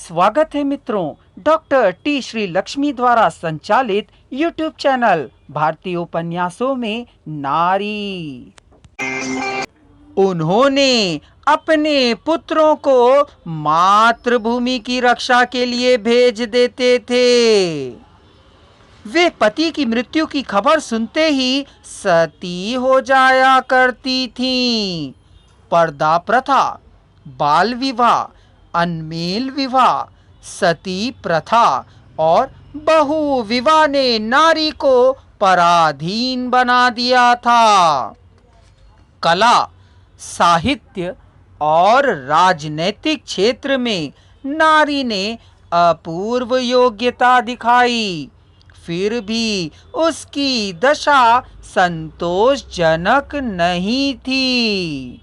स्वागत है मित्रों, डॉक्टर टी श्री लक्ष्मी द्वारा संचालित यूट्यूब चैनल भारतीय उपन्यासों में नारी। उन्होंने अपने पुत्रों को मातृभूमि की रक्षा के लिए भेज देते थे। वे पति की मृत्यु की खबर सुनते ही सती हो जाया करती थीं। पर्दा प्रथा, बाल विवाह, अनमेल विवाह, सती प्रथा और बहु विवाह ने नारी को पराधीन बना दिया था। कला, साहित्य और राजनैतिक क्षेत्र में नारी ने अपूर्व योग्यता दिखाई, फिर भी उसकी दशा संतोषजनक नहीं थी।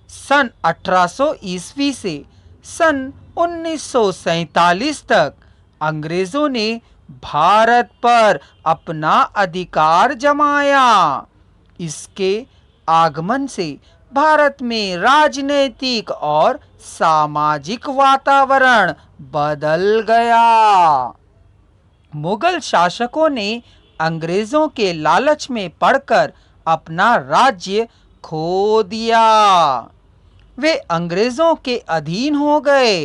सन 1800 ईस्वी से सन 1947 तक अंग्रेजों ने भारत पर अपना अधिकार जमाया। इसके आगमन से भारत में राजनैतिक और सामाजिक वातावरण बदल गया। मुगल शासकों ने अंग्रेजों के लालच में पड़कर अपना राज्य खो दिया। वे अंग्रेजों के अधीन हो गए।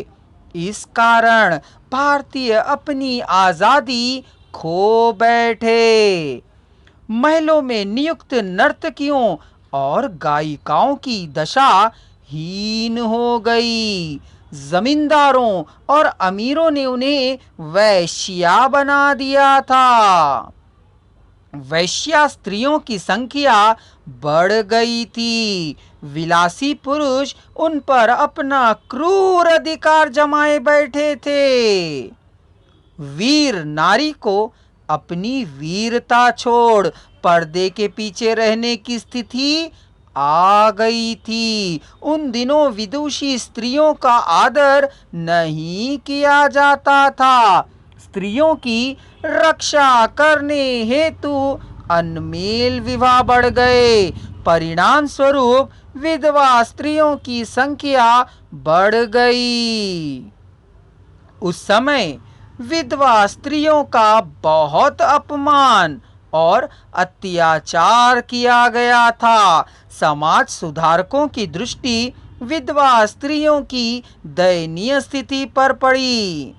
इस कारण भारतीय अपनी आजादी खो बैठे। महलों में नियुक्त नर्तकियों और गायिकाओं की दशा हीन हो गई। जमींदारों और अमीरों ने उन्हें वैश्या बना दिया था। वैश्या स्त्रियों की संख्या बढ़ गई थी। विलासी पुरुष उन पर अपना क्रूर अधिकार जमाए बैठे थे। वीर नारी को अपनी वीरता छोड़ पर्दे के पीछे रहने की स्थिति आ गई थी। उन दिनों विदुषी स्त्रियों का आदर नहीं किया जाता था। स्त्रियों की रक्षा करने हेतु अनमेल विवाह बढ़ गए। परिणाम स्वरूप विधवा स्त्रियों की संख्या बढ़ गई। उस समय विधवा स्त्रियों का बहुत अपमान और अत्याचार किया गया था। समाज सुधारकों की दृष्टि विधवा स्त्रियों की दयनीय स्थिति पर पड़ी।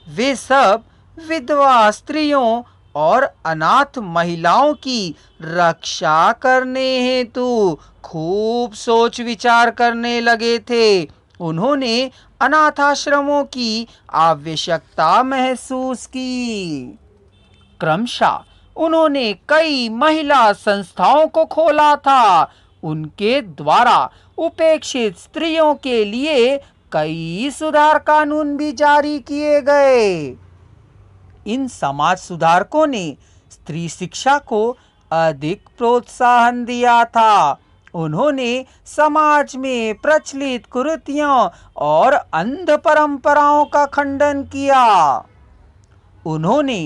वे सब विधवा स्त्रियों और अनाथ महिलाओं की रक्षा करने हेतु खूब सोच विचार करने लगे थे। उन्होंने अनाथाश्रमों की आवश्यकता महसूस की। क्रमशः उन्होंने कई महिला संस्थाओं को खोला था। उनके द्वारा उपेक्षित स्त्रियों के लिए कई सुधार कानून भी जारी किए गए। इन समाज सुधारकों ने स्त्री शिक्षा को अधिक प्रोत्साहन दिया था। उन्होंने समाज में प्रचलित कुरीतियों और अंध परंपराओं का खंडन किया। उन्होंने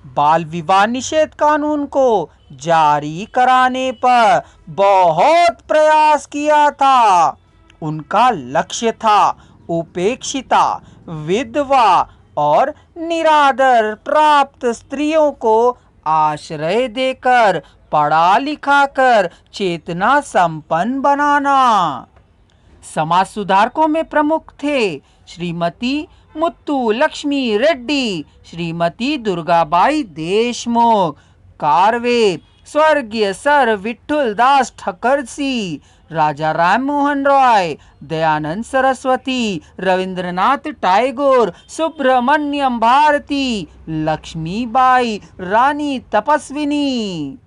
बाल विवाह निषेध कानून को जारी कराने पर बहुत प्रयास किया था। उनका लक्ष्य था उपेक्षिता, विधवा और निरादर प्राप्त स्त्रियों को आश्रय देकर पढ़ा लिखा कर चेतना संपन्न बनाना। समाज सुधारकों में प्रमुख थे श्रीमती मुत्तु लक्ष्मी रेड्डी, श्रीमती दुर्गाबाई देशमुख, कार्वे स्वर्गीय सर विठुल दास ठकरसी, राजा राम मोहन रॉय, दयानंद सरस्वती, रविंद्रनाथ टैगोर, सुब्रमण्यम भारती, लक्ष्मीबाई, रानी तपस्विनी,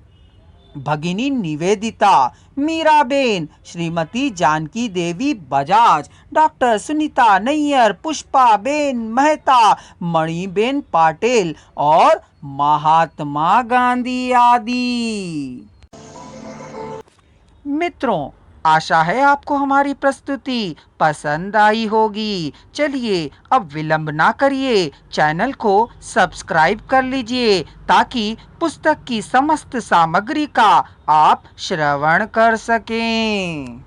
भगिनी निवेदिता, मीराबेन, श्रीमती जानकी देवी बजाज, डॉक्टर सुनीता नैयर, पुष्पाबेन मेहता, मणिबेन पाटिल और महात्मा गांधी आदि। मित्रों, आशा है आपको हमारी प्रस्तुति पसंद आई होगी। चलिए अब विलंब ना करिए, चैनल को सब्सक्राइब कर लीजिए ताकि पुस्तक की समस्त सामग्री का आप श्रवण कर सकें।